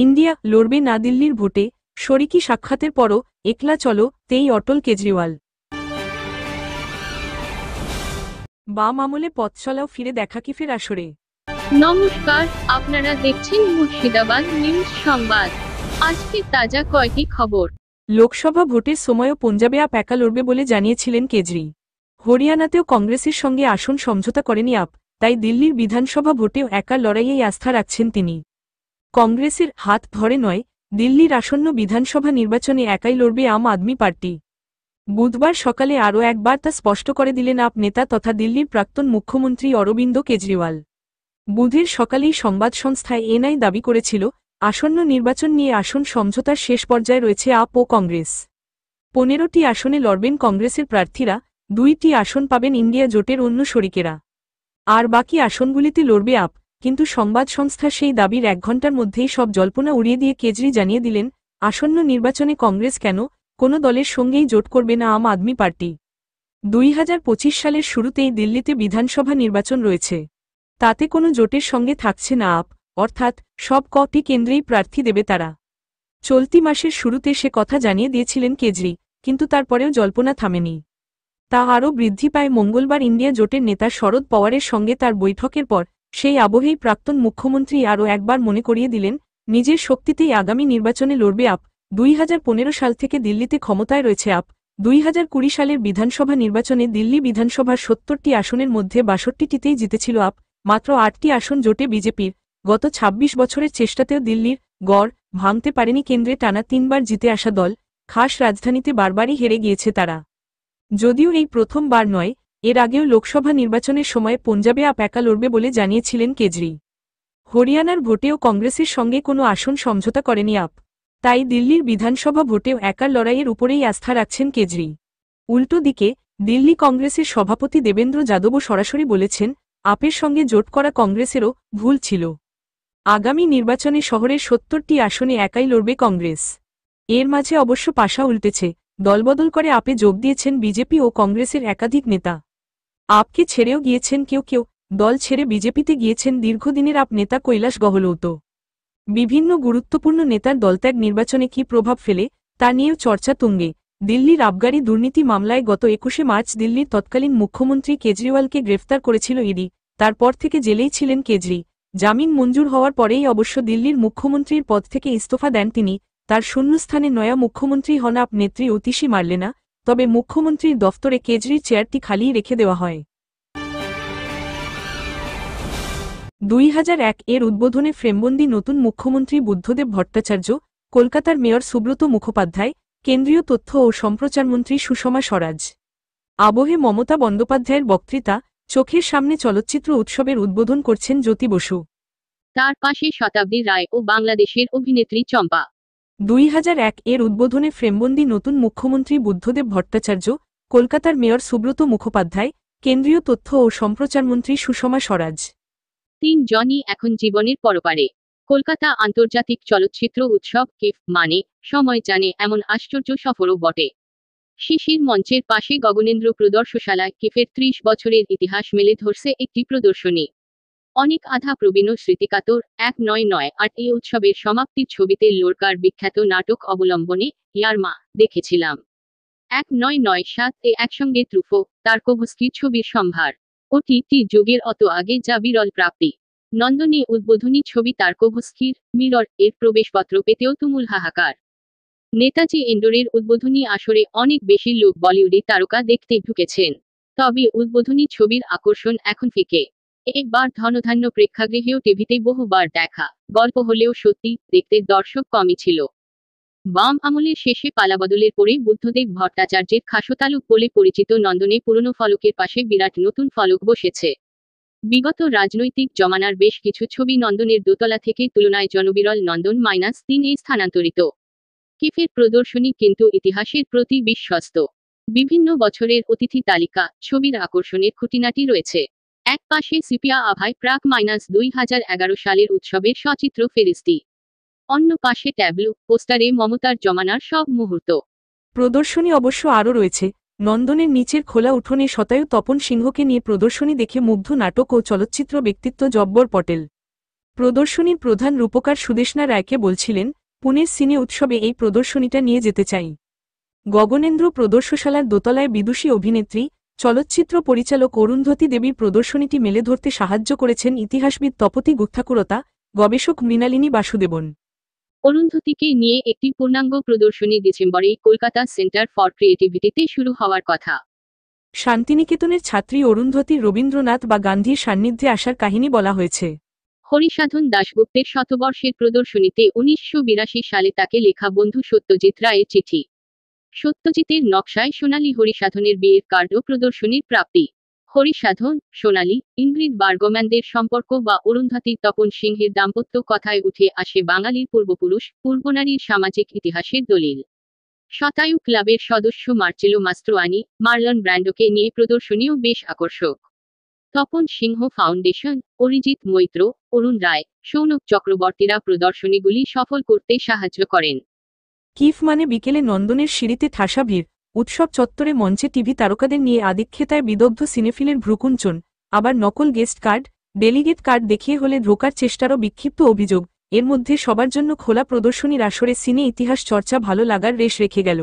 India লড়বে না দিল্লির ভোটে, শরিকি সাক্ষাতের পরও একলা চলো তেই অটল কেজরিওয়াল। বাম আমলে পথ চলাও ফিরে দেখা কি ফের আসরে। নমস্কার, আপনারা দেখছেন মুর্শিদাবাদ নিউজ সংবাদ। আজকে তাজা কয়েকটি খবর। লোকসভা ভোটের সময়ও পঞ্জাবে আপ একা লড়বে বলে জানিয়েছিলেন কেজরি। হরিয়ানাতেও কংগ্রেসের সঙ্গে আসন সমঝোতা করেনি আপ, তাই দিল্লির বিধানসভা ভোটেও একা লড়াইয়েই আস্থা রাখছেন তিনি। কংগ্রেসের হাত ধরে নয়, দিল্লির আসন্ন বিধানসভা নির্বাচনে একাই লড়বে আম আদমি পার্টি। বুধবার সকালে আরও একবার তা স্পষ্ট করে দিলেন আপ নেতা তথা দিল্লির প্রাক্তন মুখ্যমন্ত্রী অরবিন্দ কেজরিওয়াল। বুধের সকালেই সংবাদ সংস্থা এনআই দাবি করেছিল, আসন্ন নির্বাচন নিয়ে আসন সমঝোতার শেষ পর্যায়ে রয়েছে আপ ও কংগ্রেস। 15টি আসনে লড়বেন কংগ্রেসের প্রার্থীরা, 2টি আসন পাবেন ইন্ডিয়া জোটের অন্য শরিকেরা। আর বাকি আসনগুলিতে লড়বে আপ, কিন্তু সংবাদ সংস্থার সেই দাবির 1 ঘণ্টার মধ্যেই সব জল্পনা উড়িয়ে দিয়ে কেজরি জানিয়ে দিলেন, আসন্ন নির্বাচনে কংগ্রেস কেন, কোনো দলের সঙ্গেই জোট করবে না আম আদমি পার্টি। 2025 সালের শুরুতেই দিল্লিতে বিধানসভা নির্বাচন রয়েছে। তাতে কোনো জোটের সঙ্গে থাকছে না আপ, অর্থাৎ সব কটি কেন্দ্রেই প্রার্থী দেবে তারা। চলতি মাসের শুরুতে সে কথা জানিয়ে দিয়েছিলেন কেজরি, কিন্তু তারপরেও জল্পনা থামেনি। তা আরও বৃদ্ধি পায় মঙ্গলবার ইন্ডিয়া জোটের নেতা শরদ পাওয়ারের সঙ্গে তার বৈঠকের পর। সেই আবহেই প্রাক্তন মুখ্যমন্ত্রী আরও একবার মনে করিয়ে দিলেন, নিজের শক্তিতেই আগামী নির্বাচনে লড়বে আপ। 2015 সাল থেকে দিল্লিতে ক্ষমতায় রয়েছে আপ। 2020 সালের বিধানসভা নির্বাচনে দিল্লি বিধানসভার 70টি আসনের মধ্যে 62টিতেই জিতেছিল আপ, মাত্র 8টি আসন জোটে বিজেপির। গত 26 বছরের চেষ্টাতেও দিল্লির গড় ভাঙতে পারেনি কেন্দ্রে টানা 3বার জিতে আসা দল। খাস রাজধানীতে বারবারই হেরে গিয়েছে তারা। যদিও এই প্রথমবার নয়, এর আগেও লোকসভা নির্বাচনের সময় পঞ্জাবে আপ একা লড়বে বলে জানিয়েছিলেন কেজরি। হরিয়ানার ভোটেও কংগ্রেসের সঙ্গে কোনো আসন সমঝোতা করেনি আপ, তাই দিল্লির বিধানসভা ভোটেও একার লড়াইয়ের উপরেই আস্থা রাখছেন কেজরি। উল্টো দিকে দিল্লি কংগ্রেসের সভাপতি দেবেন্দ্র যাদবও সরাসরি বলেছেন, আপের সঙ্গে জোট করা কংগ্রেসেরও ভুল ছিল। আগামী নির্বাচনে শহরের 70টি আসনে একাই লড়বে কংগ্রেস। এর মাঝে অবশ্য পাশা উল্টেছে, দলবদল করে আপে যোগ দিয়েছেন বিজেপি ও কংগ্রেসের একাধিক নেতা। আপকে ছেড়েও গিয়েছেন কেউ কেউ, দল ছেড়ে বিজেপিতে গিয়েছেন দীর্ঘদিনের আপ নেতা কৈলাস গহলোত। বিভিন্ন গুরুত্বপূর্ণ নেতার দলত্যাগ নির্বাচনে কী প্রভাব ফেলে, তা নিয়েও চর্চা তুঙ্গে। দিল্লির আবগারি দুর্নীতি মামলায় গত 21শে মার্চ দিল্লির তৎকালীন মুখ্যমন্ত্রী কেজরিওয়ালকে গ্রেফতার করেছিল ইডি। তারপর থেকে জেলেই ছিলেন কেজরি। জামিন মঞ্জুর হওয়ার পরেই অবশ্য দিল্লির মুখ্যমন্ত্রীর পদ থেকে ইস্তফা দেন তিনি। তার শূন্যস্থানে নয়া মুখ্যমন্ত্রী হন আপ নেত্রী অতিশী মারলেনা, তবে মুখ্যমন্ত্রীর দফতরে কেজরির চেয়ারটি খালিই রেখে দেওয়া হয়। 2001 এর উদ্বোধনে ফ্রেমবন্দি নতুন মুখ্যমন্ত্রী বুদ্ধদেব ভট্টাচার্য, কলকাতার মেয়র সুব্রত মুখোপাধ্যায়, কেন্দ্রীয় তথ্য ও সম্প্রচারমন্ত্রী সুষমা স্বরাজ। আবহে মমতা বন্দ্যোপাধ্যায়ের বক্তৃতা, চোখের সামনে চলচ্চিত্র উৎসবের উদ্বোধন করছেন জ্যোতি বসু। তার পাশে শতাব্দী রায় ও বাংলাদেশের অভিনেত্রী চম্পা। 2001 এর উদ্বোধনে ফ্রেমবন্দি নতুন মুখ্যমন্ত্রী বুদ্ধদেব ভট্টাচার্য, কলকাতার মেয়র সুব্রত মুখোপাধ্যায়, কেন্দ্রীয় তথ্য ও সম্প্রচারমন্ত্রী সুষমা স্বরাজ। 3 জনই এখন জীবনের পরপারে। কলকাতা আন্তর্জাতিক চলচ্চিত্র উৎসব কেফ মানে সময় জানে এমন আশ্চর্য সফরও বটে। শিশির মঞ্চের পাশে গগনেন্দ্র প্রদর্শনশালায় কেফের 30 বছরের ইতিহাস মেলে ধরছে একটি প্রদর্শনী। অনেক আধা প্রবীণ স্মৃতিকাতর 1998 এই উৎসবের সমাপ্তির ছবিতে লোরকার বিখ্যাত নাটক অবলম্বনে ইয়ারমা দেখেছিলাম। 1997 এ একসঙ্গে ট্রুফো তার্কোভস্কির ছবির সম্ভার। ওটিটি যুগের অত আগে যা বিরল প্রাপ্তি। নন্দনে উদ্বোধনী ছবি তার্কোভস্কির মিরর এর প্রবেশপত্র পেতেও তুমুল হাহাকার। নেতাজি ইন্ডোরের উদ্বোধনী আসরে অনেক বেশি লোক বলিউডি তারকা দেখতে ঢুকেছেন। তবে উদ্বোধনী ছবির আকর্ষণ এখন ফিকে। একবার ধনধান্য প্রেক্ষাগৃহেও টিভিতে বহুবার দেখা গল্প হলেও সত্যি দেখতে দর্শক কমই ছিল। বাম আমলের শেষে পালাবদলের পরে বুদ্ধদেব ভট্টাচার্যের খাসতালুক বলে পরিচিত নন্দনে পুরনো ফলকের পাশে বিরাট নতুন ফলক বসেছে। বিগত রাজনৈতিক জমানার বেশ কিছু ছবি নন্দনের দোতলা থেকে তুলনায় জনবিরল নন্দন -3 এ স্থানান্তরিত। কেফের প্রদর্শনী কিন্তু ইতিহাসের প্রতি বিশ্বস্ত। বিভিন্ন বছরের অতিথি তালিকা, ছবির আকর্ষণের খুঁটিনাটি রয়েছে। এক পাশে সিপিয়া আভায় প্রাক -2011 সালের উৎসবের সচিত্র ফেরিস্তি। অন্য পাশে ট্যাবলো পোস্টারে মমতার জমানার সব মুহূর্ত। প্রদর্শনী অবশ্য আরও রয়েছে। নন্দনের নিচের খোলা উঠোনে শতায়ু তপন সিংহকে নিয়ে প্রদর্শনী দেখে মুগ্ধ নাটক ও চলচ্চিত্র ব্যক্তিত্ব জব্বর পটেল। প্রদর্শনীর প্রধান রূপকার সুদেষ্ণা রায়কে বলছিলেন, পুনের সিনে উৎসবে এই প্রদর্শনীটা নিয়ে যেতে চাই। গগনেন্দ্র প্রদর্শনশালার দোতলায় বিদুষী অভিনেত্রী, চলচ্চিত্র পরিচালক অরুন্ধতী দেবীর প্রদর্শনীটি মেলে ধরতে সাহায্য করেছেন ইতিহাসবিদ তপতী গুত্থাকুরতা, গবেষক মৃণালিনী বাসুদেবন। অরুন্ধতীকে নিয়ে একটি পূর্ণাঙ্গ প্রদর্শনী ডিসেম্বরেই কলকাতা সেন্টার ফর ক্রিয়েটিভিটিতে শুরু হওয়ার কথা। শান্তিনিকেতনের ছাত্রী অরুন্ধতী রবীন্দ্রনাথ বা গান্ধীর সান্নিধ্যে আসার কাহিনী বলা হয়েছে। হরিসাধন দাশগুপ্তের শতবর্ষের প্রদর্শনীতে 1982 সালে তাকে লেখা বন্ধু সত্যজিৎ রায়ের চিঠি। সত্যজিতের নকশায় সোনালী হরিসাধনের বিয়ের কার্ডও প্রদর্শনীর প্রাপ্তি। হরিসাধন, সোনালী, ইংরিড বার্গম্যানদের সম্পর্ক বা অরুন্ধতী তপন সিংহের দাম্পত্য কথায় উঠে আসে বাঙালির পূর্বপুরুষ, পূর্বনারীর সামাজিক ইতিহাসের দলিল। শতায়ু ক্লাবের সদস্য মার্চেলো মাস্ত্রোয়ানি, মার্লন ব্র্যান্ডোকে নিয়ে প্রদর্শনীও বেশ আকর্ষক। তপন সিংহ ফাউন্ডেশন, অরিজিৎ মৈত্র, অরুণ রায়, সৌনক চক্রবর্তীরা প্রদর্শনীগুলি সফল করতে সাহায্য করেন। কিফ মানে বিকেলে নন্দনের সিঁড়িতে ঠাসা ভিড়, উৎসব চত্বরে মঞ্চে টিভি তারকাদের নিয়ে আদিক্ষেতায় বিদগ্ধ সিনেফিলের ভ্রুকুঞ্চন, আবার নকল গেস্ট কার্ড, ডেলিগেট কার্ড দেখিয়ে হলে ঢোকার চেষ্টারও বিক্ষিপ্ত অভিযোগ। এর মধ্যে সবার জন্য খোলা প্রদর্শনীর আসরে সিনে ইতিহাস চর্চা ভালো লাগার রেশ রেখে গেল।